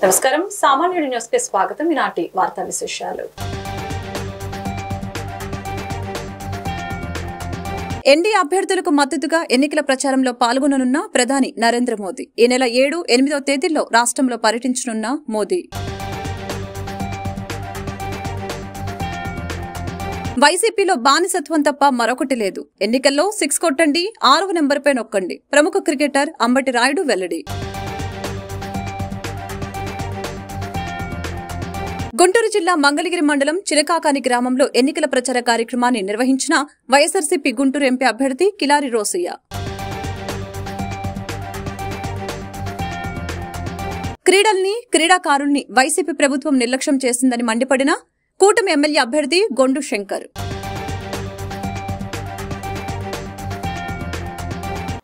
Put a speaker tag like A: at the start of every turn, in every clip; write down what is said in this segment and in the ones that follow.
A: నమస్కారం సామాన్యుడి న్యూస్ కి స్వాగతం. ఈనాటి వార్తా విశేషాలు. ఎన్డీఏ అభ్యర్థులకు మద్దతుగా ఎన్నికల ప్రచారంలో పాల్గొననున్న ప్రధాని నరేంద్ర మోదీ ఈ నెల 7, 8వ తేదీల్లో రాష్ట్రంలో పర్యటించనున్న మోదీ వైసీపీలో బానిసత్వం తప్ప మరొకటి లేదు. ఎన్నికల్లో 6 కొట్టండి, 6వ నెంబర్పై నొక్కండి. ప్రముఖ క్రికెటర్ అంబటి రాయుడు వెల్లడి. గుంటూరు జిల్లా మంగళగిరి మండలం చినకాకాని గ్రామంలో ఎన్నికల ప్రచార కార్యక్రమాన్ని నిర్వహించిన వైఎస్సార్సీపీ గుంటూరు ఎంపీ అభ్యర్థి కిలారి రోసయ్య. క్రీడల్ని, క్రీడాకారుల్ని వైసీపీ ప్రభుత్వం నిర్లక్ష్యం చేసిందని మండిపడిన కూటమి ఎమ్మెల్యే అభ్యర్థి గొండు శంకర్.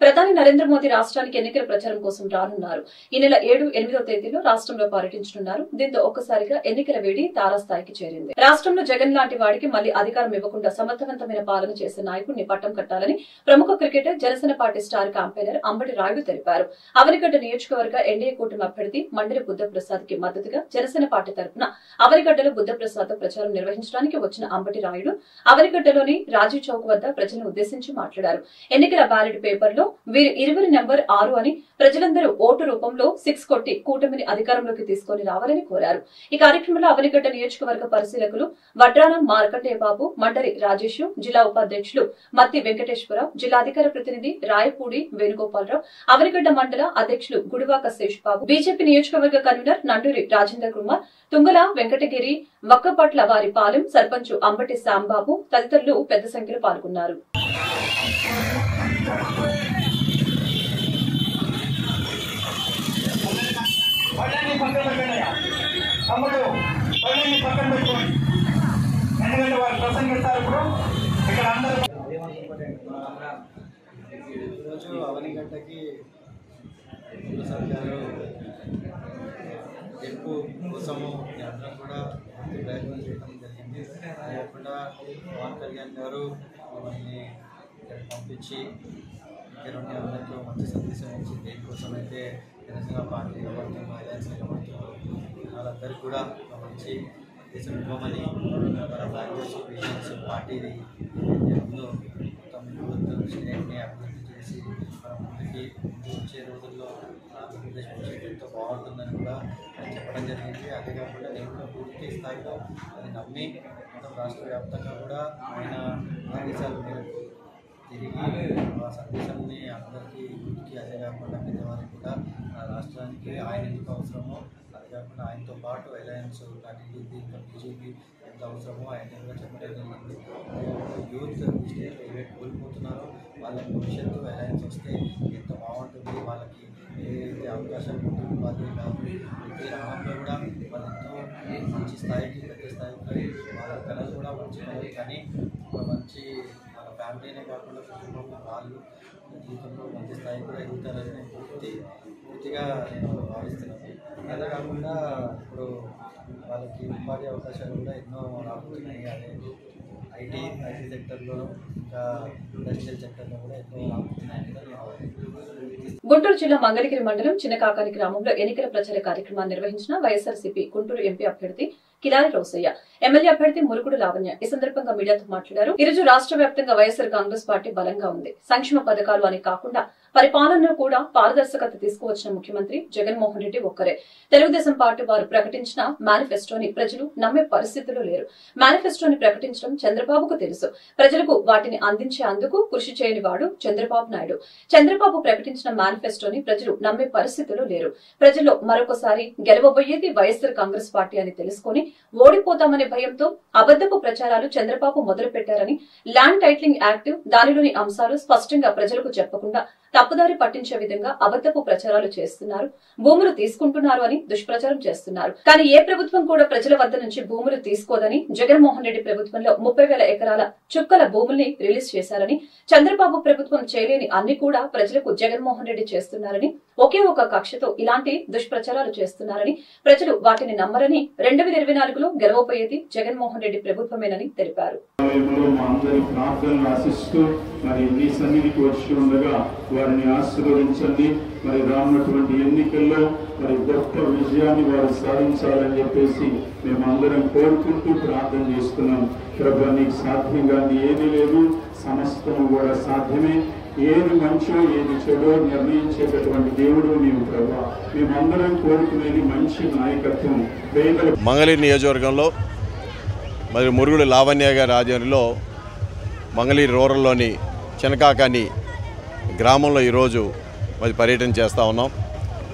A: ప్రధాని నరేంద్ర మోదీ రాష్ట్రానికి ఎన్నికల ప్రచారం కోసం రానున్నారు. ఈ నెల 7, 8వ తేదీలో రాష్ట్రంలో పర్యటించనున్నారు. దీంతో ఒక్కసారిగా ఎన్నికల వేడి తారాస్థాయికి చేరింది. రాష్ట్రంలో జగన్ లాంటి వాడికి మళ్లీ అధికారం ఇవ్వకుండా సమర్థవంతమైన పాలన చేసే నాయకుడిని పట్టం కట్టాలని ప్రముఖ cricketer Janasena party star campaigner Ambati Rayudu తెలిపారు. అవనిగడ్డ నియోజకవర్గ ఎన్డీఏ కూటమి అభ్యర్థి మండలి బుద్ధప్రసాద్ కి మద్దతుగా జనసేన పార్టీ తరఫున అవనిగడ్డలో బుద్ధప్రసాద్ ప్రచారం నిర్వహించడానికి వచ్చిన అంబటి రాయుడు అవనిగడ్డలోని రాజీవ్ చౌక్ వద్ద ప్రజలను ఉద్దేశించి మాట్లాడారు. ఎన్నికల బ్యాలెట్ పేపర్ లో వీరు 20 నెంబర్ 6 అని ప్రజలందరూ ఓటు రూపంలో 6 కొట్టి కూటమిని అధికారంలోకి తీసుకుని రావాలని కోరారు. ఈ కార్యక్రమంలో అవనిగడ్డ నియోజకవర్గ పరిశీలకులు వడ్రానం మార్కండేయ బాబు, మండలి రాజేష్, జిల్లా ఉపాధ్యక్షులు మత్తి వెంకటేశ్వరరావు, జిల్లా అధికార ప్రతినిధి రాయపూడి వేణుగోపాలరావు, అవనిగడ్డ మండల అధ్యక్షులు గుడివాక శేషబాబు, బీజేపీ నియోజకవర్గ కన్వీనర్ నండూరి రాజేందర్ కుమార్, తుంగల వెంకటగిరి, వక్కపట్ల వారి పాలెం సర్పంచ్ అంబటి శాంబాబు తదితరులు పెద్ద సంఖ్యలో పాల్గొన్నారు.
B: ఈరోజు అవనిగడ్డకి ప్రసాద్ గారు గెలుపు కోసము అందరం కూడా ప్రయత్నం చేయడం జరిగింది. లేకుండా పవన్ కళ్యాణ్ గారు మమ్మల్ని పంపించి ఇక్కడున్న అందరికీ మంచి సందేశం ఇచ్చి దేనికోసం అయితే జనసేన పార్టీ నిలబడుతున్న అలయన్స్ నిలబడుతున్నారు వాళ్ళందరికీ కూడా మంచి దేశం ఇవ్వమని మన భారతదేశ బిజినెస్ పార్టీని ముందు మొత్తం స్టేట్ని అభివృద్ధి చేసి మన ముందుకు వచ్చే రోజుల్లో ఆంధ్రప్రదేశ్ భవిష్యత్తు ఎంతో బాగుంటుందని కూడా ఆయన చెప్పడం జరిగింది. అదే కాకుండా నేను కూడా పూర్తి స్థాయిలో అది నమ్మి మొత్తం రాష్ట్ర వ్యాప్తంగా కూడా ఆయన ఆదేశాల మేరకు తిరిగి ఆ సందేశాన్ని అందరికీ ఇంటికి అదే కాకుండా పెద్దవారికి కూడా రాష్ట్రానికి ఆయన ఎందుకు అవసరమో అదే కాకుండా ఆయనతో పాటు అలయన్స్ టీడీపీ ఇంకా బీజేపీ ఎంత అవసరమో ఆయన కూడా చెప్పడం జరిగింది. యూత్ స్టేట్లో ఏవైతే కోల్పోతున్నారో వాళ్ళ భవిష్యత్తు అలయన్స్ వస్తే ఎంత బాగుంటుంది, వాళ్ళకి ఏదైతే అవకాశాలు ఉంటుంది ఉపాధి కాదు ప్రతి రంగంలో కూడా వాళ్ళు ఎంతో మంచి స్థాయికి పెద్ద స్థాయికి వాళ్ళ కళలు కూడా మంచి కానీ ఒక మంచి ఫ్యామిలీనే కాకుండా కుటుంబంలో వాళ్ళు జీవితంలో మంచి స్థాయి కూడా ఎదుగుతారని పూర్తిగా నేను భావిస్తున్నాను. అదే కాకుండా ఇప్పుడు వాళ్ళకి ఉపాధి అవకాశాలు కూడా ఎన్నో రాబోతున్నాయి. అదే ఐటీ సెక్టర్లో ఇంకా ఇండస్ట్రియల్ సెక్టర్లో కూడా ఎన్నో రాబోతున్నాయి.
A: గుంటూరు జిల్లా మంగళగిరి మండలం చినకాకాని గ్రామంలో ఎన్నికల ప్రచార కార్యక్రమాన్ని నిర్వహించిన వైఎస్సార్సీపీ గుంటూరు ఎంపీ అభ్యర్థి కిలారి రోసయ్య, ఎమ్మెల్యే అభ్యర్థి మురుగుడు లావణ్య ఈ సందర్భంగా మీడియాతో మాట్లాడారు. ఈరోజు రాష్ట్ర వ్యాప్తంగా వైఎస్సార్ కాంగ్రెస్ పార్టీ బలంగా ఉంది. సంక్షేమ పథకాలు అని కాకుండా పరిపాలనలో కూడా పారదర్శకత తీసుకువచ్చిన ముఖ్యమంత్రి జగన్మోహన్ రెడ్డి ఒక్కరే. తెలుగుదేశం పార్టీ వారు ప్రకటించిన మేనిఫెస్టోని ప్రజలు నమ్మే పరిస్థితుల్లో లేరు. మేనిఫెస్టోని ప్రకటించడం చంద్రబాబుకు తెలుసు. ప్రజలకు వాటిని అందించే అందుకు కృషి చేయని వాడు చంద్రబాబు నాయుడు. చంద్రబాబు ప్రకటించిన మేనిఫెస్టోని ప్రజలు నమ్మే పరిస్థితుల్లో లేరు. ప్రజల్లో మరొకసారి గెలవబోయేది వైఎస్సార్ కాంగ్రెస్ పార్టీ అని తెలుసుకుని ఓడిపోతామనే భయంతో అబద్దపు ప్రచారాలు చంద్రబాబు మొదలు పెట్టారని, ల్యాండ్ టైటిలింగ్ యాక్ట్ దానిలోని అంశాలు స్పష్టంగా ప్రజలకు చెప్పకుండా తప్పుదారి పట్టించే విధంగా అబద్దపు ప్రచారాలు చేస్తున్నారు. భూములు తీసుకుంటున్నారు అని దుష్ప్రచారం చేస్తున్నారు. కానీ ఏ ప్రభుత్వం కూడా ప్రజల వద్ద నుంచి భూములు తీసుకోదని జగన్మోహన్ రెడ్డి ప్రభుత్వంలో 30,000 ఎకరాల చుక్కల భూముల్ని రిలీజ్ చేశారని, చంద్రబాబు ప్రభుత్వం చేయలేని అన్ని కూడా ప్రజలకు జగన్మోహన్ రెడ్డి చేస్తున్నారని, ఒకే ఒక కక్షతో ఇలాంటి దుష్ప్రచారాలు చేస్తున్నారని, ప్రజలు వాటిని నమ్మరని, 2024లో గెలవబోయేది జగన్మోహన్ రెడ్డి ప్రభుత్వమేనని తెలిపారు.
C: వారిని ఆశీర్వదించండి. మరి రానున్నటువంటి ఎన్నికల్లో మరి గొప్ప విజయాన్ని వారు సాధించాలని చెప్పేసి మేమందరం కోరుకుంటూ ప్రార్థన చేస్తున్నాం. ప్రభు, నీకు సాధ్యం కాని ఏది లేదు, సమస్తము కూడా సాధ్యమే. ఏది మంచో ఏది చెడో నిర్ణయించేటటువంటి దేవుడు నీవు ప్రభు. మేమందరం కోరుకునేది మంచి నాయకత్వం.
D: మంగళగిరి నియోజకవర్గంలో మరి మురుగుడు లావణ్య గారి ఆధ్వర్యంలో మంగళగిరి రూరల్లోని చినకాకాని గ్రామంలో ఈరోజు మరి పర్యటన చేస్తూ ఉన్నాం.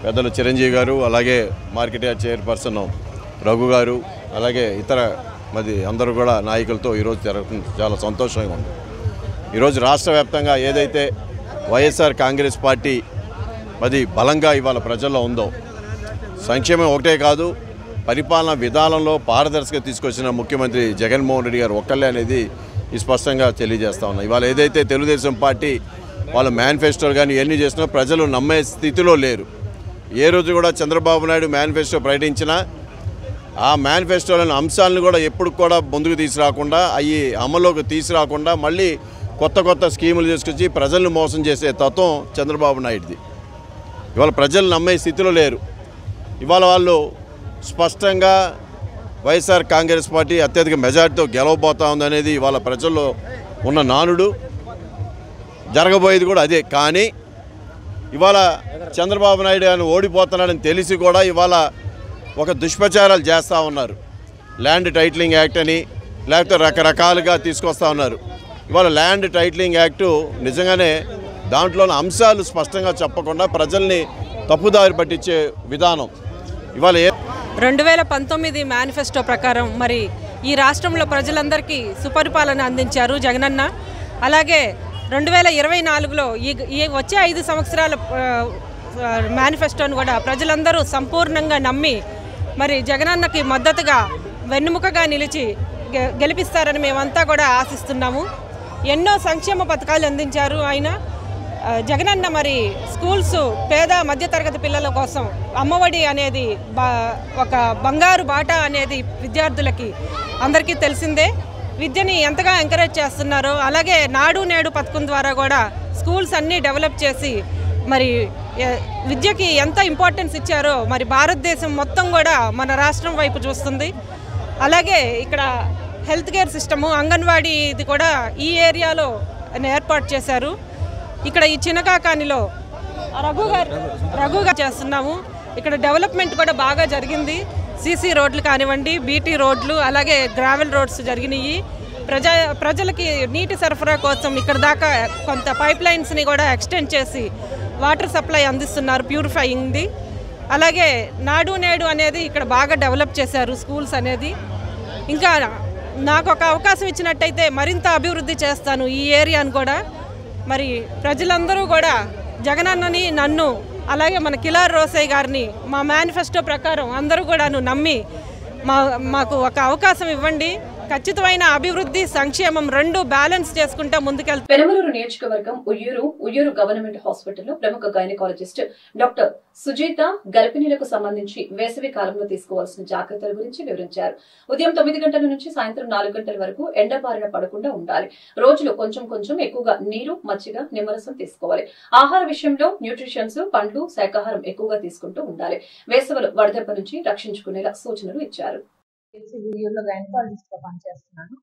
D: పెద్దలు చిరంజీవి గారు, అలాగే మార్కెట్ యార్డ్ చైర్పర్సన్ రఘు గారు, అలాగే ఇతర మరి అందరూ కూడా నాయకులతో ఈరోజు జరుగుతుంది. చాలా సంతోషంగా ఉంది. ఈరోజు రాష్ట్ర వ్యాప్తంగా ఏదైతే వైఎస్ఆర్ కాంగ్రెస్ పార్టీ మరి బలంగా ఇవాళ ప్రజల్లో ఉందో, సంక్షేమం ఒకటే కాదు, పరిపాలన విధానంలో పారదర్శకత తీసుకొచ్చిన ముఖ్యమంత్రి జగన్మోహన్ రెడ్డి గారు ఒక్కళ్ళే అనేది స్పష్టంగా తెలియజేస్తా ఉన్నాం. ఇవాళ ఏదైతే తెలుగుదేశం పార్టీ వాళ్ళ మేనిఫెస్టోలు కానీ ఇవన్నీ చేసినా ప్రజలు నమ్మే స్థితిలో లేరు. ఏ రోజు కూడా చంద్రబాబు నాయుడు మేనిఫెస్టో ప్రకటించినా ఆ మేనిఫెస్టోలోని అంశాలను కూడా ఎప్పుడు కూడా ముందుకు తీసుకురాకుండా, అవి అమల్లోకి తీసుకురాకుండా మళ్ళీ కొత్త కొత్త స్కీములు తీసుకొచ్చి ప్రజలను మోసం చేసే తత్వం చంద్రబాబు నాయుడుది. ఇవాళ ప్రజలు నమ్మే స్థితిలో లేరు. ఇవాళ వాళ్ళు స్పష్టంగా వైఎస్ఆర్ కాంగ్రెస్ పార్టీ అత్యధిక మెజార్టీతో గెలవబోతా ఉందనేది ఇవాళ ప్రజల్లో ఉన్న నానుడు. జరగబోయేది కూడా అదే. కానీ ఇవాళ చంద్రబాబు నాయుడు గారిని ఓడిపోతున్నాడని తెలిసి కూడా ఇవాళ ఒక దుష్ప్రచారాలు చేస్తూ ఉన్నారు. ల్యాండ్ టైటిలింగ్ యాక్ట్ అని, లేకపోతే రకరకాలుగా తీసుకొస్తూ ఉన్నారు. ఇవాళ ల్యాండ్ టైటిలింగ్ యాక్టు నిజంగానే దాంట్లోని అంశాలు స్పష్టంగా చెప్పకుండా ప్రజల్ని తప్పుదారి పట్టించే విధానం. ఇవాళ
E: 2019 మేనిఫెస్టో ప్రకారం మరి ఈ రాష్ట్రంలో ప్రజలందరికీ సుపరిపాలన అందించారు జగనన్న. అలాగే 2024లో ఈ వచ్చే 5 సంవత్సరాల మేనిఫెస్టోను కూడా ప్రజలందరూ సంపూర్ణంగా నమ్మి మరి జగనన్నకి మద్దతుగా వెన్నుముకగా నిలిచి గెలిపిస్తారని మేమంతా కూడా ఆశిస్తున్నాము. ఎన్నో సంక్షేమ పథకాలు అందించారు ఆయన జగనన్న. మరి స్కూల్స్ పేద మధ్యతరగతి పిల్లల కోసం అమ్మఒడి అనేది ఒక బంగారు బాట అనేది విద్యార్థులకి అందరికీ తెలిసిందే. విద్యని ఎంతగా ఎంకరేజ్ చేస్తున్నారో, అలాగే నాడు నేడు పథకం ద్వారా కూడా స్కూల్స్ అన్నీ డెవలప్ చేసి మరి విద్యకి ఎంత ఇంపార్టెన్స్ ఇచ్చారో మరి భారతదేశం మొత్తం కూడా మన రాష్ట్రం వైపు చూస్తుంది. అలాగే ఇక్కడ హెల్త్ కేర్ సిస్టము, అంగన్వాడీ ఇది కూడా ఈ ఏరియాలో ఏర్పాటు చేశారు. ఇక్కడ ఈ చినకాకానిలో రఘుగా చేస్తున్నాము. ఇక్కడ డెవలప్మెంట్ కూడా బాగా జరిగింది. సీసీ రోడ్లు కానివ్వండి, బీటీ రోడ్లు, అలాగే గ్రావెల్ రోడ్స్ జరిగినాయి. ప్రజలకి నీటి సరఫరా కోసం ఇక్కడ దాకా కొంత పైప్ లైన్స్ని కూడా ఎక్స్టెండ్ చేసి వాటర్ సప్లై అందిస్తున్నారు, ప్యూరిఫైయింగ్ది. అలాగే నాడు నేడు అనేది ఇక్కడ బాగా డెవలప్ చేశారు స్కూల్స్ అనేది. ఇంకా నాకు ఒక అవకాశం ఇచ్చినట్టయితే మరింత అభివృద్ధి చేస్తాను ఈ ఏరియాను కూడా. మరి ప్రజలందరూ కూడా జగనన్నని, నన్ను, అలాగే మన కిలారి రోసయ్య గారిని మా మేనిఫెస్టో ప్రకారం అందరూ కూడా నమ్మి మాకు ఒక అవకాశం ఇవ్వండి. ఖచ్చితమైన అభివృద్ధి, సంక్షేమం రెండు బ్యాలెన్స్ చేసుకుంటా ముందుకెళ్తాం.
A: పెనమలూరు నియోజకవర్గం ఉయ్యూరు గవర్నమెంట్ హాస్పిటల్లో ప్రముఖ గైనకాలజిస్ట్ డాక్టర్ సుజీత గర్భిణీలకు సంబంధించి వేసవి కాలంలో తీసుకోవాల్సిన జాగ్రత్తల గురించి వివరించారు. ఉదయం 9 గంటల నుంచి సాయంత్రం 4 గంటల వరకు ఎండబారిన పడకుండా ఉండాలి. రోజులో కొంచెం ఎక్కువగా నీరు, మజ్జిగ, నిమ్మరసం తీసుకోవాలి. ఆహార విషయంలో న్యూట్రిషన్స్, పండ్లు, శాకాహారం ఎక్కువగా తీసుకుంటూ ఉండాలి. వేసవిలో వడదెబ్బ నుంచి రక్షించుకునేలా సూచనలు ఇచ్చారు.
F: ఉయ్యూరులో గైనకాలజిస్ట్ గా పనిచేస్తున్నాను.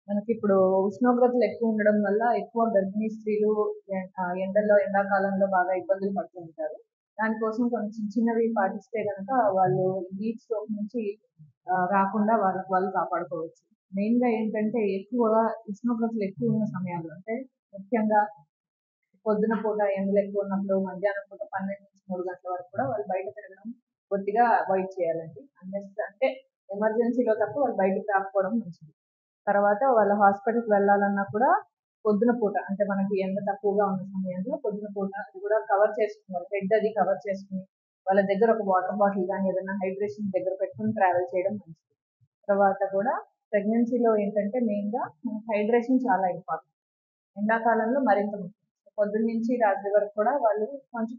F: మనకి ఇప్పుడు ఉష్ణోగ్రతలు ఎక్కువ ఉండడం వల్ల ఎక్కువ గర్భిణీ స్త్రీలు ఎండాకాలంలో బాగా ఇబ్బందులు పడుతుంటారు. దానికోసం కొంచెం చిన్నవి పాటిస్తే కనుక వాళ్ళు హీట్ స్ట్రోక్ నుంచి రాకుండా వాళ్ళు కాపాడుకోవచ్చు. మెయిన్ గా ఏంటంటే ఎక్కువగా ఉష్ణోగ్రతలు ఎక్కువ ఉన్న సమయాల్లో, అంటే ముఖ్యంగా పొద్దున పూట ఎండలు ఎక్కువ ఉన్నప్పుడు, మధ్యాహ్నం పూట 12 నుంచి 3 గంటల వరకు కూడా వాళ్ళు బయట తిరగడం కొద్దిగా అవాయిడ్ చేయాలండి. అంటే ఎమర్జెన్సీలో తప్ప వాళ్ళు బయటకు రాకపోవడం మంచిది. తర్వాత వాళ్ళ హాస్పిటల్కి వెళ్ళాలన్నా కూడా పొద్దున పూట, అంటే మనకి ఎండ తక్కువగా ఉన్న సమయంలో పొద్దున పూట అది కూడా కవర్ చేసుకున్నారు, హెడ్ అది కవర్ చేసుకుని వాళ్ళ దగ్గర ఒక వాటర్ బాటిల్ కానీ ఏదైనా హైడ్రేషన్ దగ్గర పెట్టుకుని ట్రావెల్ చేయడం మంచిది. తర్వాత కూడా ప్రెగ్నెన్సీలో ఏంటంటే మెయిన్గా హైడ్రేషన్ చాలా ఇంపార్టెంట్. ఎండాకాలంలో మరింత ముఖ్యం. పొద్దున్న నుంచి రాత్రి వరకు కూడా వాళ్ళు కొంచెం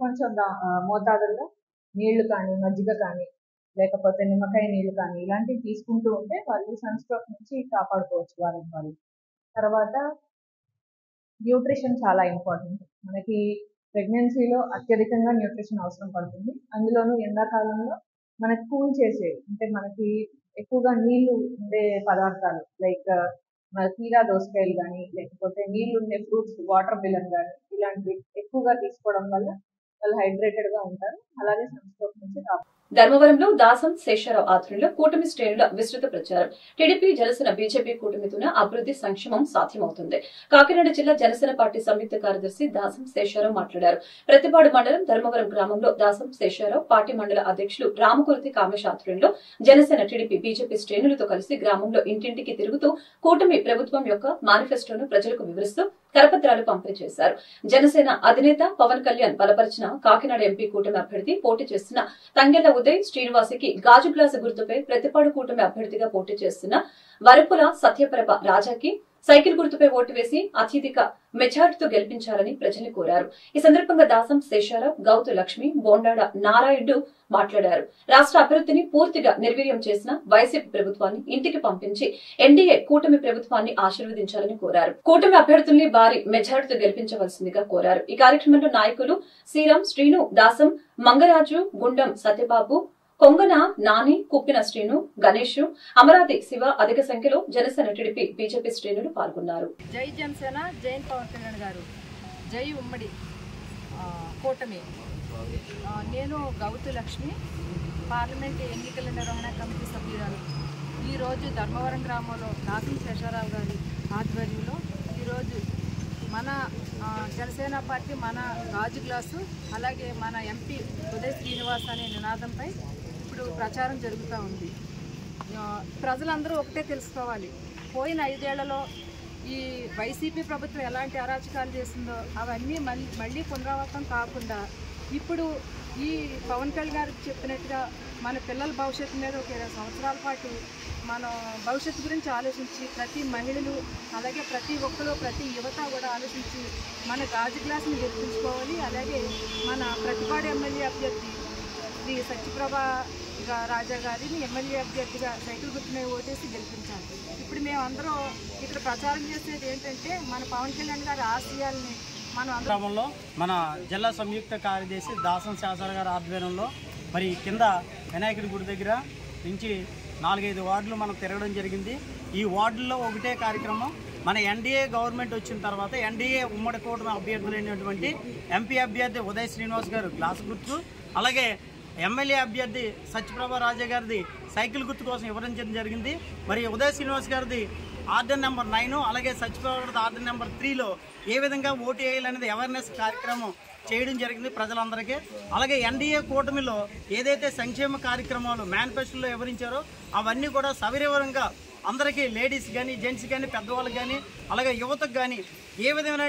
F: మోతాదుల్లో నీళ్లు కానీ, మజ్జిగ కానీ, లేకపోతే నిమ్మకాయ నీళ్ళు కానీ ఇలాంటివి తీసుకుంటూ ఉంటే వాళ్ళు సన్ స్ట్రోక్ నుంచి కాపాడుకోవచ్చు వాళ్ళు. తర్వాత న్యూట్రిషన్ చాలా ఇంపార్టెంట్. మనకి ప్రెగ్నెన్సీలో అత్యధికంగా న్యూట్రిషన్ అవసరం పడుతుంది. అందులోనూ ఎండాకాలంలో మనకి కూల్ చేసే, అంటే మనకి ఎక్కువగా నీళ్లు ఉండే పదార్థాలు లైక్ మన కీరా దోసకాయలు కానీ, లేకపోతే నీళ్లు ఉండే ఫ్రూట్స్ వాటర్ మిలన్ కానీ, ఇలాంటివి ఎక్కువగా తీసుకోవడం వల్ల వాళ్ళు హైడ్రేటెడ్ గా ఉంటారు. అలాగే సన్ స్ట్రోక్ నుంచి రాదు.
A: ధర్మవరంలో దాసం శేషారావు ఆధ్వర్యంలో కూటమి శ్రేణుల విస్తృత ప్రచారం. టీడీపీ జనసేన బీజేపీ కూటమితోనే అభివృద్ధి సంక్షేమం సాధ్యమవుతుంది. కాకినాడ జిల్లా జనసేన పార్టీ సంయుక్త కార్యదర్శి దాసం శేషారావు మాట్లాడారు. ప్రతిపాడు మండలం ధర్మవరం గ్రామంలో దాసం శేషారావు పార్టీ మండల అధ్యక్షులు రామకుర్తి కామేశ్ ఆధ్వర్యంలో జనసేన టీడీపీ బీజేపీ శ్రేణులతో కలిసి గ్రామంలో ఇంటింటికి తిరుగుతూ కూటమి ప్రభుత్వం యొక్క మేనిఫెస్టోను ప్రజలకు వివరిస్తూ కరపత్రాలు పంపిణీ చేశారు. జనసేన అధినేత పవన్ కళ్యాణ్ బలపరిచిన కాకినాడ ఎంపీ కూటమి అభ్యర్థి పోటీ చేస్తున్న తంగెళ్ల ఉదయ్ శ్రీనివాసికి గాజు గ్లాసు గుర్తుపై ప్రతిపాడు కూటమి అభ్యర్థిగా పోటీ చేస్తున్న వరపుల సత్యప్రభ రాజాకి సైకిల్ గుర్తుపై ఓటు వేసి అత్యధిక మెజార్టీతో గెలిపించాలని ప్రజల్ని కోరారు. ఈ సందర్భంగా దాసం శేషారావు, గౌతు లక్ష్మి, బోండాడ నారాయణుడు మాట్లాడారు. రాష్ట్ర అభివృద్ధిని పూర్తిగా నిర్వీర్యం చేసిన వైసీపీ ప్రభుత్వాన్ని ఇంటికి పంపించి ఎన్డీఏ కూటమి ప్రభుత్వాన్ని ఆశీర్వదించాలని కోరారు. కూటమి అభ్యర్థుల్ని భారీ మెజార్టీతో గెలిపించవలసిందిగా కోరారు. ఈ కార్యక్రమంలో నాయకులు శ్రీరామ్, శ్రీను, దాసం, మంగరాజు, గుండం సత్యబాబు, కొంగన నాని, కుప్పిన శ్రీను, గణేష్, అమరావతి శివ అధిక సంఖ్యలో జనసేన టీడీపీ బీజేపీ శ్రేణులు పాల్గొన్నారు.
G: జై జనసేన, జై పవన్ కళ్యాణ్ గారు, జై ఉమ్మడి కూటమి. నేను గౌతు లక్ష్మి, పార్లమెంట్ ఎన్నికల నిర్వహణ కమిటీ సభ్యురాలు. ఈరోజు ధర్మవరం గ్రామంలో దాసం శేషారావు గారి ఆధ్వర్యంలో ఈరోజు మన జనసేన పార్టీ మన గాజు గ్లాసు, అలాగే మన ఎంపీ ఉదయ్ శ్రీనివాస్ అనే నినాదంపై ఇప్పుడు ప్రచారం జరుగుతూ ఉంది. ప్రజలందరూ ఒకటే తెలుసుకోవాలి, పోయిన 5 ఏళ్లలో ఈ వైసీపీ ప్రభుత్వం ఎలాంటి అరాచకాలు చేసిందో అవన్నీ మళ్ళీ పునరావృతం కాకుండా ఇప్పుడు ఈ పవన్ కళ్యాణ్ గారికి చెప్పినట్టుగా మన పిల్లల భవిష్యత్తు మీద ఒక 20 సంవత్సరాల పాటు మనం భవిష్యత్తు గురించి ఆలోచించి ప్రతి మహిళలు అలాగే ప్రతి ఒక్కరు ప్రతి యువత కూడా ఆలోచించి మన గాజు గ్లాసుని గెలిపించుకోవాలి. అలాగే మన ప్రతిపాడు ఎమ్మెల్యే అభ్యర్థి శ్రీ సత్యప్రభ రాజా గారిని ఎమ్మెల్యే అభ్యర్థిగా సైకిల్ గుర్తునే ఓటేసి గెలిపించాలి. ఇప్పుడు మేమందరం ఇక్కడ ప్రచారం చేసేది ఏంటంటే మన పవన్ కళ్యాణ్ గారి ఆశయాల్ని
H: గ్రామంలో మన జిల్లా సంయుక్త కార్యదర్శి దాసం శేషారావు గారి ఆధ్వర్యంలో మరి కింద వినాయకుడి గుడి దగ్గర నుంచి 4-5 వార్డులు మనం తిరగడం జరిగింది. ఈ వార్డుల్లో ఒకటే కార్యక్రమం, మన ఎన్డీఏ గవర్నమెంట్ వచ్చిన తర్వాత ఎన్డీఏ ఉమ్మడి కూటమి అభ్యర్థులైనటువంటి ఎంపీ అభ్యర్థి ఉదయ్ శ్రీనివాస్ గారు గ్లాసు గుర్తు, అలాగే ఎమ్మెల్యే అభ్యర్థి సత్యప్రభ రాజా గారిది సైకిల్ గుర్తు కోసం వివరించడం జరిగింది. మరి ఉదయ్ శ్రీనివాస్ గారిది ఆర్డర్ నెంబర్ 9, అలాగే సత్యప్రభ గారిది ఆర్డర్ నెంబర్ 3లో ఏ విధంగా ఓటు వేయాలనేది అవేర్నెస్ కార్యక్రమం చేయడం జరిగింది ప్రజలందరికీ. అలాగే ఎన్డీఏ కూటమిలో ఏదైతే సంక్షేమ కార్యక్రమాలు మేనిఫెస్టోలో వివరించారో అవన్నీ కూడా సవివరంగా అందరికీ లేడీస్ కానీ జెంట్స్ కానీ పెద్దవాళ్ళకి కానీ అలాగే యువతకు కానీ ఏ విధమైన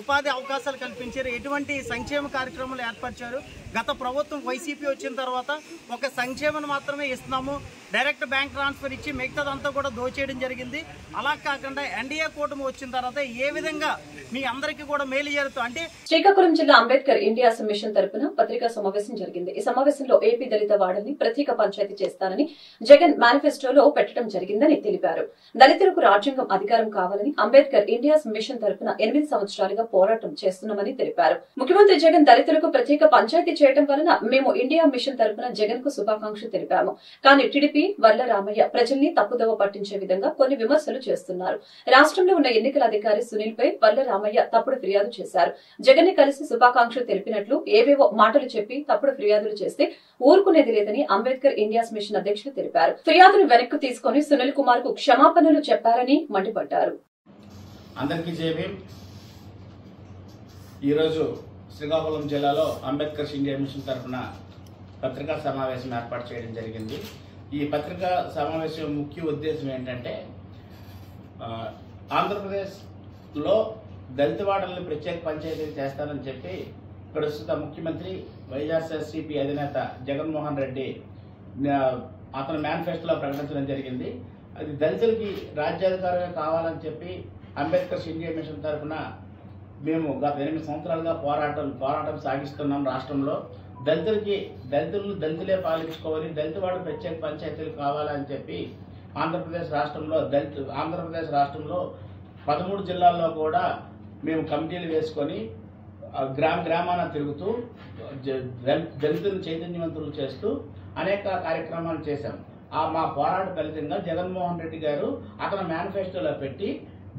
H: ఉపాధి అవకాశాలు కల్పించారు, ఎటువంటి సంక్షేమ కార్యక్రమాలు ఏర్పరిచారు. గత ప్రభుత్వం వైసీపీ వచ్చిన తర్వాత ఒక సంక్షేమం మాత్రమే ఇస్తున్నాము, డైరెక్ట్ బ్యాంక్ ట్రాన్స్ఫర్ ఇచ్చి మిగతాదంతా కూడా దోచేయడం జరిగింది. అలా కాకుండా ఎన్డీఏ కూటమి వచ్చిన తర్వాత ఏ విధంగా మీ అందరికీ కూడా మేలు జరుగుతుంది అంటే.
A: శ్రీకాకుళం జిల్లా అంబేద్కర్ ఇండియా మిషన్ తరపున పత్రికా సమావేశం జరిగింది. ఈ సమావేశంలో ఏపీ దళిత వాడల్ని ప్రత్యేక పంచాయతీ చేస్తానని జగన్ మేనిఫెస్టోలో పెట్టడం జరిగిందని తెలిపారు. దళితులకు రాజ్యాంగం అధికారం కావాలని అంబేద్కర్ ఇండియా మిషన్ తరపున 8 సంవత్సరాలుగా పోరాటం చేస్తున్నామని తెలిపారు. ముఖ్యమంత్రి జగన్ దళితులకు ప్రత్యేక పంచాయతీ చేయడం వలన మేము ఇండియా మిషన్ తరపున జగన్ కు శుభాకాంక్షలు తెలిపాము. కానీ టీడీపీ వర్ల రామయ్య ప్రజల్ని తప్పుదోవ పట్టించే విధంగా కొన్ని విమర్శలు చేస్తున్నారు. రాష్ట్రంలో ఉన్న ఎన్నికల అధికారి సునీల్ పై వర్ల రామయ్య తప్పుడు ఫిర్యాదు చేశారు. జగన్ ని కలిసి శుభాకాంక్షలు తెలిపినట్లు ఏవేవో మాటలు చెప్పి తప్పుడు ఫిర్యాదులు చేస్తే ఊరుకునేది లేదని అంబేద్కర్ ఇండియా మిషన్ అధ్యక్షులు తెలిపారు. ఫిర్యాదును వెనక్కు తీసుకుని సునీల్ కుమార్ కు క్షమాపణలు చెప్పారని మండిపడ్డారు.
I: అందరికీ జై భీమ్. ఈరోజు శ్రీకాకుళం జిల్లాలో అంబేద్కర్ ఇండియా మిషన్ తరఫున పత్రికా సమావేశం ఏర్పాటు చేయడం జరిగింది. ఈ పత్రికా సమావేశం ముఖ్య ఉద్దేశం ఏంటంటే ఆంధ్రప్రదేశ్లో దళితవాడల్ని ప్రత్యేక పంచాయతీలు చేస్తానని చెప్పి ప్రస్తుత ముఖ్యమంత్రి వైఎస్ఆర్సీపీ అధినేత జగన్మోహన్ రెడ్డి అతని మేనిఫెస్టోలో ప్రకటించడం జరిగింది. అది దళితులకి రాజ్యాధికారమే కావాలని చెప్పి అంబేద్కర్ ఇండియా మిషన్ తరఫున మేము గత 8 సంవత్సరాలుగా పోరాటం సాగిస్తున్నాం. రాష్ట్రంలో దళితులే పాలించుకోవాలి, దళితవాడు ప్రత్యేక పంచాయతీలు కావాలని చెప్పి ఆంధ్రప్రదేశ్ రాష్ట్రంలో 13 జిల్లాల్లో కూడా మేము కమిటీలు వేసుకొని గ్రామాన తిరుగుతూ దళితులను చైతన్యవంతులు చేస్తూ అనేక కార్యక్రమాలు చేశాం. మా పోరాట ఫలితంగా జగన్మోహన్ రెడ్డి గారు అతను మేనిఫెస్టోలో పెట్టి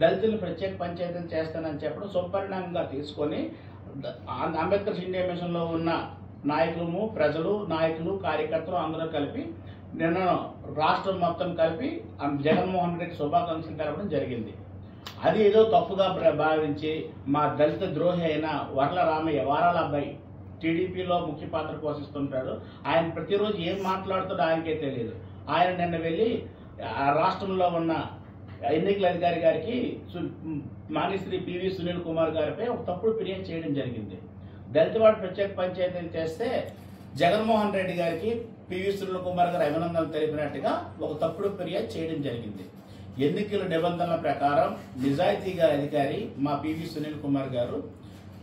I: దళితులను ప్రత్యేక పంచాయతీలు చేస్తానని చెప్పడం సుపరిణామంగా తీసుకొని అంబేద్కర్ ఇండియా మిషన్లో ఉన్న నాయకులు కార్యకర్తలు అందరూ కలిపి నిన్న రాష్ట్రం మొత్తం కలిపి జగన్మోహన్ రెడ్డి శుభాకాంక్షలు తెలపడం జరిగింది. అది ఏదో తప్పుగా భావించి మా దళిత ద్రోహి అయిన వర్ల రామయ్య వారాల అబ్బాయి టీడీపీలో ముఖ్య పాత్ర పోషిస్తుంటాడు. ఆయన ప్రతిరోజు ఏం మాట్లాడుతాడో ఆయనకే తెలియదు. ఆయన నిన్న వెళ్ళి రాష్ట్రంలో ఉన్న ఎన్నికల అధికారి గారికి మానిశ్రీ పివి సునీల్ కుమార్ గారిపై ఒక తప్పుడు ఫిర్యాదు చేయడం జరిగింది. దళితవాడ ప్రత్యేక పంచాయతీలు చేస్తే జగన్మోహన్ రెడ్డి గారికి పివి సునీల్ కుమార్ గారు అభినందనలు తెలిపినట్టుగా ఒక తప్పుడు ఫిర్యాదు చేయడం జరిగింది. ఎన్నికల నిబంధనల ప్రకారం నిజాయితీగా అధికారి మా పివి సునీల్ కుమార్ గారు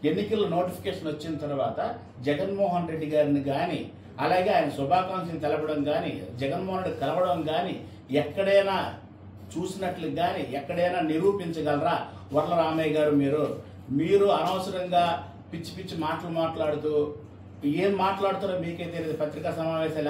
I: ఎన్నికల నోటిఫికేషన్ వచ్చిన తర్వాత జగన్మోహన్ రెడ్డి గారిని కానీ అలాగే ఆయన శుభాకాంక్షలు తెలపడం కానీ జగన్మోహన్ రెడ్డి కలవడం కానీ ఎక్కడైనా చూసినట్లు కానీ ఎక్కడైనా నిరూపించగలరా? వర్ల రామయ్య గారు మీరు అనవసరంగా పిచ్చి మాట్లాడుతూ ఏం మాట్లాడుతారో మీకే తెలియదు. పత్రికా సమావేశాలు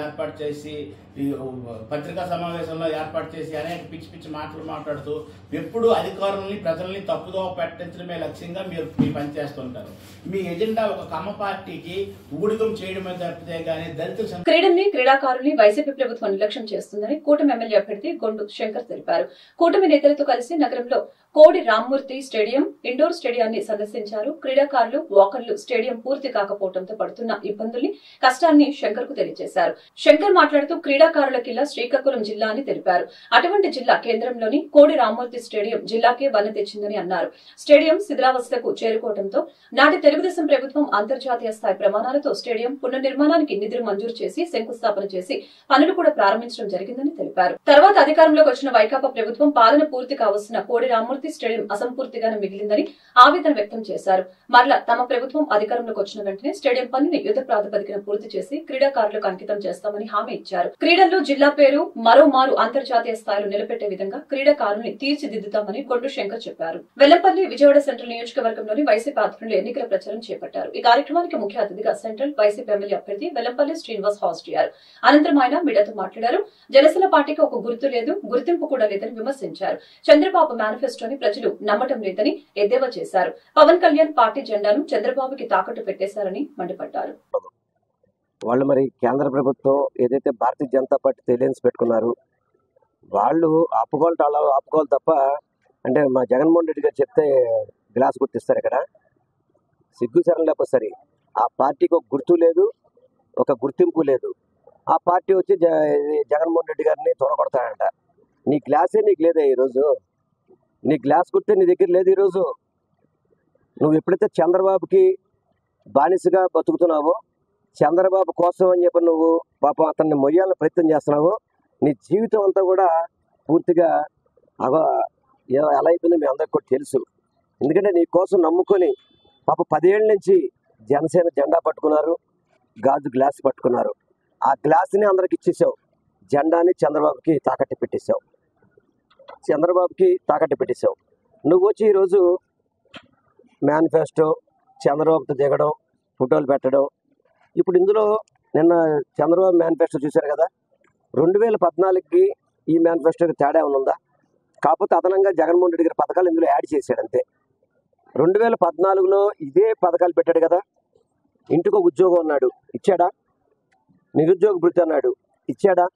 I: ఏర్పాటు చేసి అనేక పిచ్చి మాటలు మాట్లాడుతూ ఎప్పుడు అధికారులని ప్రజల్ని తప్పుదో పట్టించడమే లక్ష్యంగా మీరు పనిచేస్తుంటారు. మీ ఎజెండా ఒక కమ్మ పార్టీకి ఊడిగం చేయడమే తప్పితే గానీ దళితులు
A: క్రీడాకారుల్ని వైసీపీ ప్రభుత్వం నిర్లక్ష్యం చేస్తుందని కూటమి ఎమ్మెల్యే అభ్యర్థి గొండు శంకర్ తెలిపారు. కూటమి నేతలతో కలిసి నగరంలో కోడి రామ్మూర్తి స్టేడియం ఇండోర్ స్టేడియాన్ని సందర్శించారు. క్రీడాకారులు వాకర్లు స్టేడియం పూర్తి కాకపోవడంతో పడుతున్న ఇబ్బందుల్ని కష్టాన్ని శంకర్ కు తెలియజేశారు. శంకర్ మాట్లాడుతూ క్రీడాకారుల కిల్లా శ్రీకాకుళం జిల్లా అని తెలిపారు. అటువంటి జిల్లా కేంద్రంలోని కోడి రామ్మూర్తి స్టేడియం జిల్లాకే వన్నె తెచ్చిందని అన్నారు. స్టేడియం శిథిలావస్థకు చేరుకోవడంతో నాటి తెలుగుదేశం ప్రభుత్వం అంతర్జాతీయ స్థాయి ప్రమాణాలతో స్టేడియం పునర్నిర్మాణానికి నిధులు మంజూరు చేసి శంకుస్థాపన చేసి పనులు కూడా ప్రారంభించడం జరిగిందని తెలిపారు. తర్వాత అధికారంలోకి వచ్చిన వైకాపా ప్రభుత్వం పాలన పూర్తి కావలసిన కోడి రామ్మూర్తి స్టేడియం అసంపూర్తిగానే మిగిలిందని ఆవేదన వ్యక్తం చేశారు. మరలా తమ ప్రభుత్వం అధికారంలోకి వచ్చిన వెంటనే స్టేడియం పనిని యుద్ధ ప్రాతిపదికన పూర్తి చేసి క్రీడాకారులకు అంకితం చేస్తామని హామీ ఇచ్చారు. క్రీడల్లో జిల్లా పేరు మరోమారు అంతర్జాతీయ స్థాయిలో నిలబెట్టే విధంగా క్రీడాకారుల్ని తీర్చిదిద్దుతామని కొండు శంకర్ చెప్పారు. వెల్లంపల్లి విజయవాడ సెంట్రల్ నియోజకవర్గంలోని వైసీపీ ఆధ్వర్యంలో ఎన్నికల ప్రచారం చేపట్టారు. ఈ కార్యక్రమానికి ముఖ్య అతిథిగా సెంట్రల్ వైసీపీ ఎమ్మెల్యే అభ్యర్థి వెల్లంపల్లి శ్రీనివాస్ హాజరయ్యారు. అనంతరం ఆయన మీడియాతో మాట్లాడారు. జనసేన పార్టీకి ఒక గుర్తు లేదు, గుర్తింపు కూడా లేదని విమర్శించారు. చంద్రబాబు మేనిఫెస్టోని ప్రజలు నమ్మటం లేదని ఎద్దేవా చేశారు. పవన్ కళ్యాణ్ పార్టీ జెండాను చంద్రబాబుకి తాకట్టు పెట్టేశారని మండిపడ్డారు.
J: వాళ్ళు మరి కేంద్ర ప్రభుత్వం ఏదైతే భారతీయ జనతా పార్టీ తెలియన్స్ పెట్టుకున్నారు వాళ్ళు ఆపుకోవాలి తప్ప అంటే మా జగన్మోహన్ రెడ్డి గారు చెప్తే గ్లాస్ గుర్తిస్తారు. ఇక్కడ సిగ్గు సరం లేకపోతే సరే ఆ పార్టీకి ఒక గుర్తు లేదు, ఒక గుర్తింపు లేదు. ఆ పార్టీ వచ్చి జగన్మోహన్ రెడ్డి గారిని తొడగొడతాడంట. నీ గ్లాసే నీకు లేదా ఈరోజు? నీ గ్లాస్ గుర్తే నీ దగ్గర లేదు ఈరోజు. నువ్వు ఎప్పుడైతే చంద్రబాబుకి బానిసగా బతుకుతున్నావో, చంద్రబాబు కోసం అని చెప్పి నువ్వు పాపం అతన్ని మొయ్యాలని ప్రయత్నం చేస్తున్నావో, నీ జీవితం అంతా కూడా పూర్తిగా ఎలా అయిపోయిందో మీ అందరికి కూడా తెలుసు. ఎందుకంటే నీ కోసం నమ్ముకొని పాప 10 ఏళ్ళ నుంచి జనసేన జెండా పట్టుకున్నారు, గాజు గ్లాస్ పట్టుకున్నారు. ఆ గ్లాస్ని అందరికి ఇచ్చేసావు, జెండాని చంద్రబాబుకి తాకట్టు పెట్టేశావు. నువ్వు వచ్చి ఈరోజు మేనిఫెస్టో చంద్రబాబుతో దిగడం, ఫోటోలు పెట్టడం. ఇప్పుడు ఇందులో నిన్న చంద్రబాబు మేనిఫెస్టో చూశారు కదా, 2014కి ఈ మేనిఫెస్టోకి తేడా ఉందా? కాకపోతే అదనంగా జగన్మోహన్ రెడ్డి గారి పథకాలు ఇందులో యాడ్ చేశాడు అంతే. 2014లో ఇదే పథకాలు పెట్టాడు కదా. ఇంటికి ఉద్యోగం అన్నాడు, ఇచ్చాడా? నిరుద్యోగ భృతి అన్నాడు, ఇచ్చాడా?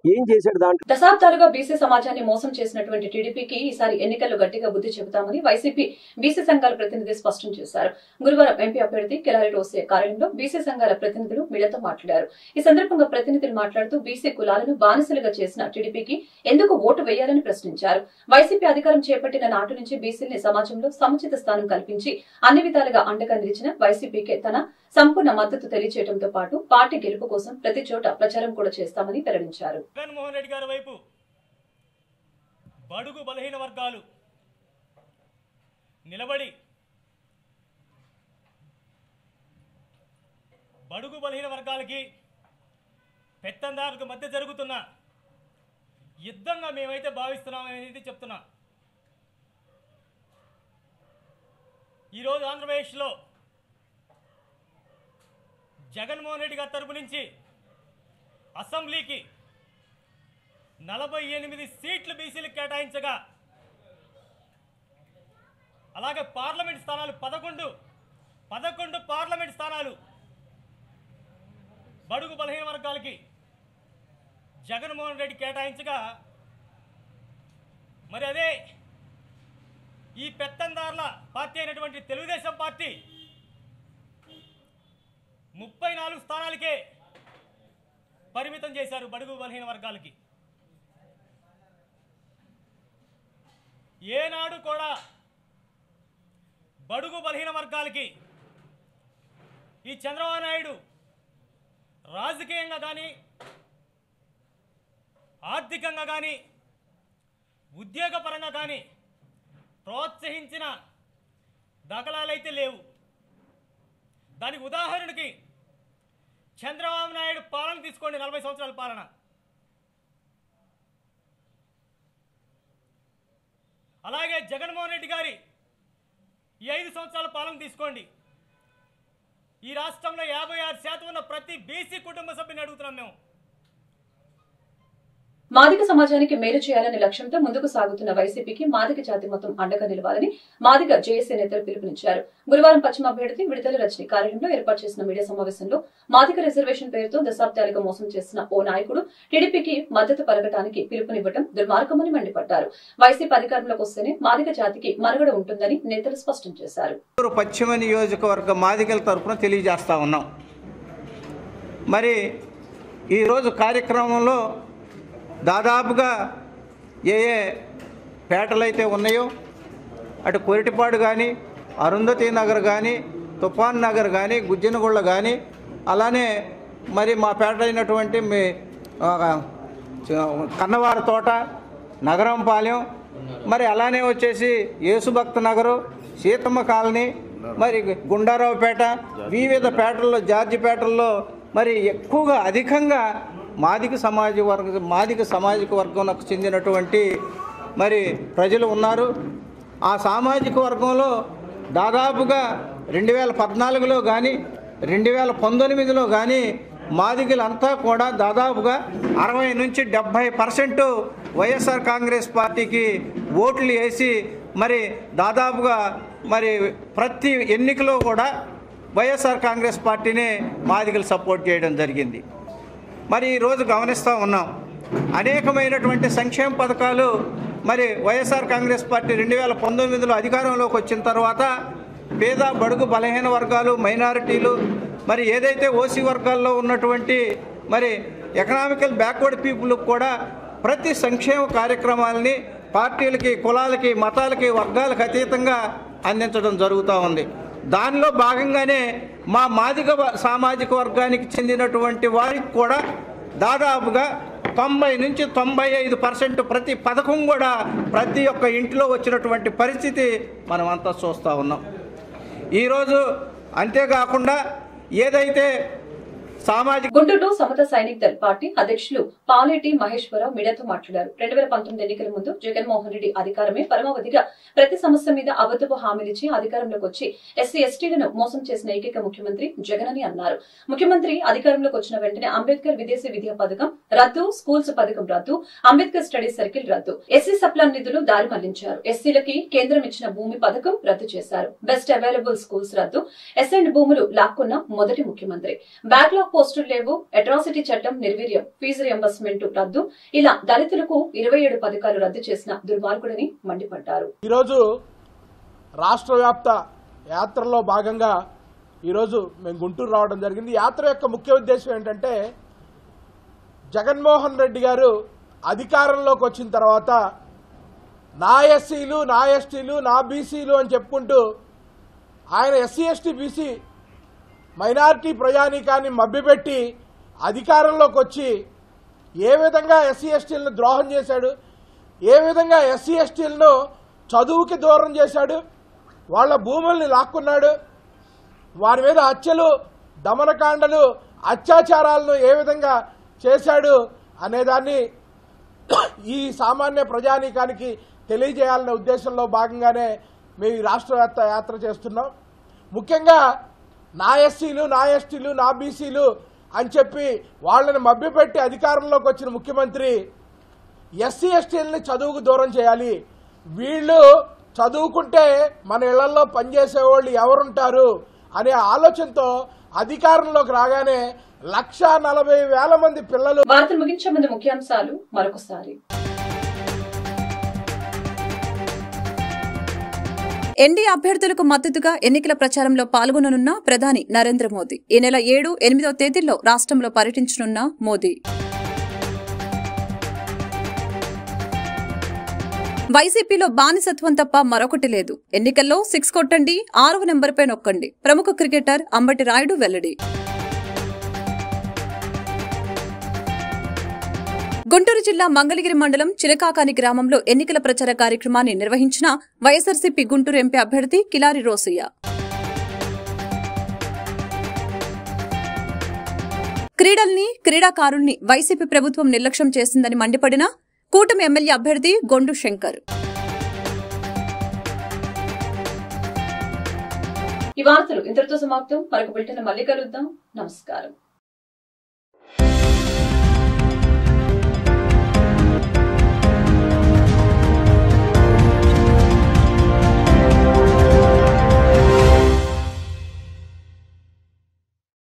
J: ఏం చేశాడు? దాంట్లో
A: దశాబ్దాలుగా బీసీ సమాజాన్ని మోసం చేసినటువంటి టీడీపీకి ఈసారి ఎన్నికల్లో గట్టిగా బుద్ధి చెబుతామని వైసీపీ బీసీ సంఘాల ప్రతినిధి స్పష్టం చేశారు. గురువారం ఎంపీ అభ్యర్థి కిలారి రోసే కార్యాలయంలో బీసీ సంఘాల ప్రతినిధులు మీడియాతో మాట్లాడారు. ఈ సందర్భంగా ప్రతినిధులు మాట్లాడుతూ బీసీ కులాలను బానిసలుగా చేసిన టీడీపీకి ఎందుకు ఓటు వేయాలని ప్రశ్నించారు. వైసీపీ అధికారం చేపట్టిన నాటి నుంచి బీసీల్ని సమాజంలో సముచిత స్థానం కల్పించి అన్ని విధాలుగా అండగా నిలిచిన వైసీపీకే తన సంపూర్ణ మద్దతు తెలియజేయడంతో పాటు పార్టీ గెలుపు కోసం ప్రతి చోట ప్రచారం కూడా చేస్తామని వెల్లడించారు.
K: జగన్మోహన్ రెడ్డి గారి వైపు బడుగు బలహీన వర్గాలు నిలబడి బడుగు బలహీన వర్గాలకి పెత్తందారులకు మధ్య జరుగుతున్న యుద్ధంగా మేమైతే భావిస్తున్నాం అనేది చెప్తున్నా. ఈరోజు ఆంధ్రప్రదేశ్లో జగన్మోహన్ రెడ్డి గారి తరపు నుంచి అసెంబ్లీకి 48 సీట్లు బీసీలకు కేటాయించగా, అలాగే పార్లమెంట్ స్థానాలు 11 పార్లమెంట్ స్థానాలు బడుగు బలహీన వర్గాలకి జగన్మోహన్ రెడ్డి కేటాయించగా, మరి అదే ఈ పెత్తందారుల పార్టీ అయినటువంటి తెలుగుదేశం పార్టీ 34 స్థానాలకే పరిమితం చేశారు బడుగు బలహీన వర్గాలకి. ఏనాడు కూడా బడుగు బలహీన వర్గాలకి ఈ చంద్రబాబు నాయుడు రాజకీయంగా కానీ, ఆర్థికంగా కానీ, ఉద్యోగపరంగా కానీ ప్రోత్సహించిన దాఖలాలైతే లేవు. దానికి ఉదాహరణకి చంద్రబాబు నాయుడు పాలన తీసుకోండి, 40 సంవత్సరాల పాలన. అలాగే జగన్మోహన్ రెడ్డి గారి ఈ 5 సంవత్సరాల పాలన తీసుకోండి. ఈ రాష్ట్రంలో 56% ఉన్న ప్రతి బీసీ కుటుంబ సభ్యుని అడుగుతున్నాం మేము.
A: మాదిగ సమాజానికి మేలు చేయాలనే లక్ష్యంతో ముందుకు సాగుతున్న వైసీపీకి మాదిగ జాతి మొత్తం అండగా నిలవాలని మాదిగ జేఏసీ నేతలు పిలుపునిచ్చారు. గురువారం పశ్చిమ అభ్యర్థి విడుదల రజని కార్యాలయంలో ఏర్పాటు చేసిన మీడియా సమావేశంలో మాదిగ రిజర్వేషన్ పేరుతో దశాబ్దాలుగా మోసం చేసిన ఓ నాయకుడు టీడీపీకి మద్దతు పలకటానికి పిలుపునివ్వడం దుర్మార్గమని మండిపడ్డారు. వైసీపీ అధికారంలోకి వస్తేనే మాదిగ జాతికి మనుగడ ఉంటుందని నేతలు స్పష్టం చేశారు.
L: పశ్చిమ నియోజకవర్గ మాదిగల తరఫున తెలియజేస్తా ఉన్నాం. మరి ఈరోజు కార్యక్రమంలో దాదాపుగా ఏ పేటలైతే ఉన్నాయో అటు కొరిటిపాడు కానీ, అరుంధతి నగర్ కానీ, తుఫాన్ నగర్ కానీ, గుజ్జనగుళ్ళ కానీ, అలానే మరి మా పేట అయినటువంటి కన్నవారి తోట, నగరంపాలెం, మరి అలానే వచ్చేసి యేసుభక్త నగరు, సీతమ్మ కాలనీ, మరి గుండారావుపేట, వివిధ పేటల్లో, జార్జిపేటల్లో మరి ఎక్కువగా అధికంగా మాదిగ సామాజిక వర్గంకు చెందినటువంటి మరి ప్రజలు ఉన్నారు. ఆ సామాజిక వర్గంలో దాదాపుగా 2014లో కానీ 2019లో కానీ మాదిగలంతా కూడా దాదాపుగా 60 నుంచి 70% వైఎస్ఆర్ కాంగ్రెస్ పార్టీకి ఓట్లు వేసి మరి దాదాపుగా మరి ప్రతి ఎన్నికలో కూడా వైఎస్ఆర్ కాంగ్రెస్ పార్టీనే మాదిగలు సపోర్ట్ చేయడం జరిగింది. మరి ఈరోజు గమనిస్తూ ఉన్నాం, అనేకమైనటువంటి సంక్షేమ పథకాలు మరి వైఎస్ఆర్ కాంగ్రెస్ పార్టీ 2019లో అధికారంలోకి వచ్చిన తర్వాత పేద బడుగు బలహీన వర్గాలు, మైనారిటీలు, మరి ఏదైతే ఓసీ వర్గాల్లో ఉన్నటువంటి మరి ఎకనామికల్ బ్యాక్వర్డ్ పీపుల్కి కూడా ప్రతి సంక్షేమ కార్యక్రమాలని పార్టీలకి, కులాలకి, మతాలకి, వర్గాలకు అతీతంగా అందించడం జరుగుతూ ఉంది. దానిలో భాగంగానే మా మాదిగ సామాజిక వర్గానికి చెందినటువంటి వారికి కూడా దాదాపుగా 90 నుంచి 95% ప్రతి పథకం కూడా ప్రతి ఒక్క ఇంట్లో వచ్చినటువంటి పరిస్థితి మనం అంతా చూస్తూ ఉన్నాం. ఈరోజు అంతేకాకుండా ఏదైతే
A: గుంటూరులో సమత సైనిక్ దళ్ పార్టీ అధ్యక్షులు పాలేటి మహేశ్వరరావు మీడియాతో మాట్లాడారు. 2019 ఎన్నికల ముందు జగన్మోహన్ రెడ్డి అధికారమే పరమావధిగా ప్రతి సమస్య మీద అబద్ధపు హామీలిచ్చి అధికారంలోకి వచ్చి ఎస్సీ ఎస్టీలను మోసం చేసిన ఏకైక ముఖ్యమంత్రి జగన్ అని అన్నారు. ముఖ్యమంత్రి అధికారంలోకి వచ్చిన వెంటనే అంబేద్కర్ విదేశీ విద్యా పథకం రద్దు, స్కూల్స్ పథకం రద్దు, అంబేద్కర్ స్టడీ సర్కిల్ రద్దు, ఎస్సీ సప్లాన్ నిధులు దారి మళ్లించారు. ఎస్సీలకి కేంద్రం ఇచ్చిన భూమి పథకం రద్దు చేశారు. బెస్ట్ అవైలబుల్ స్కూల్స్ రద్దు, ఎస్ఎండ్ భూములు లాక్కున్న మొదటి ముఖ్యమంత్రి. బ్యాక్లాగ్ పోస్టులు లేవు, అట్రాసిటీ చట్టం నిర్వీర్యం, ఫీజు రియంబర్స్మెంట్ రద్దు, ఇలా దళితులకు 27 పథకాలు రద్దు చేసిన దుర్మార్గుడని మండిపడ్డారు.
M: ఈరోజు రాష్ట్ర వ్యాప్త యాత్రలో భాగంగా ఈరోజు మేము గుంటూరు రావడం జరిగింది. యాత్ర యొక్క ముఖ్య ఉద్దేశం ఏంటంటే, జగన్మోహన్ రెడ్డి గారు అధికారంలోకి వచ్చిన తర్వాత నా ఎస్సీలు, నా ఎస్టీలు, నా బీసీలు అని చెప్పుకుంటూ ఆయన ఎస్సీ ఎస్టీ బీసీ మైనారిటీ ప్రజానీకాన్ని మభ్యపెట్టి అధికారంలోకి వచ్చి ఏ విధంగా ఎస్సీ ఎస్టీలను ద్రోహం చేశాడు, ఏ విధంగా ఎస్సీ ఎస్టీలను చదువుకి దూరం చేశాడు, వాళ్ళ భూముల్ని లాక్కున్నాడు, వారి మీద హత్యలు, దమనకాండలు, అత్యాచారాలను ఏ విధంగా చేశాడు అనేదాన్ని ఈ సామాన్య ప్రజానీకానికి తెలియజేయాలనే ఉద్దేశంలో భాగంగానే మేము రాష్ట్ర వ్యాప్త యాత్ర చేస్తున్నాం. ముఖ్యంగా నా ఎస్సీలు నా ఎస్టీలు నా బీసీలు అని చెప్పి వాళ్ళని మభ్యపెట్టి అధికారంలోకి వచ్చిన ముఖ్యమంత్రి ఎస్సీ ఎస్టీలని చదువుకు దూరం చేయాలి, వీళ్ళు చదువుకుంటే మన ఇళ్లలో పనిచేసేవాళ్ళు ఎవరుంటారు అనే ఆలోచనతో అధికారంలోకి రాగానే 1,40,000 మంది పిల్లలు.
A: వార్తలు ముగించే ముందు ముఖ్యాంశాలు మరొకసారి. ఎన్డీఏ అభ్యర్థులకు మద్దతుగా ఎన్నికల ప్రచారంలో పాల్గొననున్న ప్రధాని నరేంద్ర మోదీ. ఈ నెల 7, 8వ తేదీల్లో రాష్ట్రంలో పర్యటించనున్న మోదీ. వైసీపీలో బానిసత్వం తప్ప మరొకటి లేదు. ఎన్నికల్లో 6 కొట్టండి, 6వ నెంబర్పై నొక్కండి. ప్రముఖ క్రికెటర్ అంబటి రాయుడు వెల్లడి. గుంటూరు జిల్లా మంగళగిరి మండలం చినకాకాని గ్రామంలో ఎన్నికల ప్రచార కార్యక్రమాన్ని నిర్వహించిన వైఎస్సార్సీపీ గుంటూరు ఎంపీ అభ్యర్థి కిలారి రోసయ్య. క్రీడల్ని, క్రీడాకారుల్ని వైసీపీ ప్రభుత్వం నిర్లక్ష్యం చేసిందని మండిపడిన కూటమి ఎమ్మెల్యే అభ్యర్థి గొండు శంకర్. ఈ వార్తలు ఇంతటితో సమాప్తం. మరొక బులెటిన్ మళ్ళీ కలుద్దాం. నమస్కారం.